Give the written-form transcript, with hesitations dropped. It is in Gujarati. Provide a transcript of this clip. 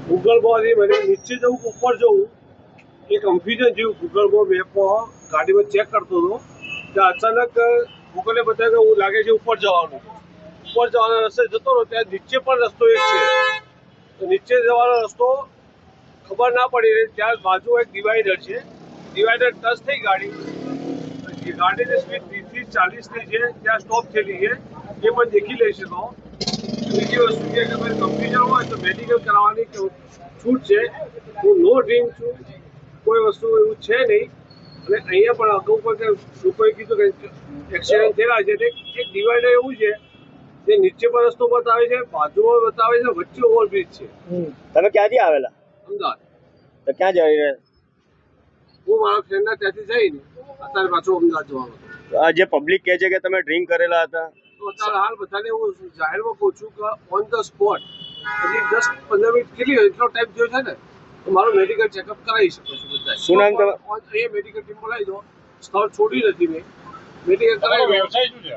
ગૂગલ માંથી મને નીચે જવું કે ઉપર જવું એ કન્ફ્યુઝન જેવું ગૂગલ મેપમાં ગાડીમાં ચેક કરતો હતો ત્યાં અચાનક ગૂગલે બતાવ્યું કે હું લાગે છે ઉપર જવાનું રસ્તે જતો રહ્યો ત્યાં નીચે પણ રસ્તો એક છે તો નીચે જવાનો રસ્તો ખબર ના પડી ત્યાં બાજુ એક ડિવાઈડર છે ડિવાઈડર ટચ થઈ ગાડીની સ્પીડ 30 થી 40 ની છે ત્યાં સ્ટોપ થયેલી છે એ પણ દેખી લઈ શકો. બીજી વસ્તુ છે કે ભાઈ કન્ફ્યુઝન હોય તો મેડિકલ કરાવવાની છૂટ છે. હું નો ડ્રિંક છું, કોઈ વસ્તુ એવું છે નહીં. અને અહીંયા પણ અગાઉ પણ લોકોએ કીધું કે એક્સિડન્ટ થયેલા છે એટલે એક ડિવાઈડર એવું છે જે નીચે પણ રસ્તો બતાવે છે, બાજુમાં બતાવે છે, વચ્ચે ઓવરબ્રિજ છે. તમે ક્યાંથી આવેલા? અમદાવાદ. તો ક્યાં જઈ રહ્યા? હું મારા ફ્રેન્ડના ત્યાંથી જઈને અત્યારે પાછો અમદાવાદ જવાનો હતો. આ જે પબ્લિક કહે છે કે તમે ડ્રિંક કરેલા હતા, તો અત્યારે હાલ બધાને હું જાહેરમાં કહું છું કે ઓન ધ સ્પોટ હજી 10-15 મિનિટ કેટલી હોય એટલો ટાઈમ થયો છે ને તો મારું મેડિકલ ચેકઅપ કરાવી શકો છો બધા. શું નામ તમારું? અહીંયા મેડિકલ ટીમ બોલાવી દો, સ્થળ છોડી નથી મેં મેડિકલ કરાવી. વ્યવસાય શું છે?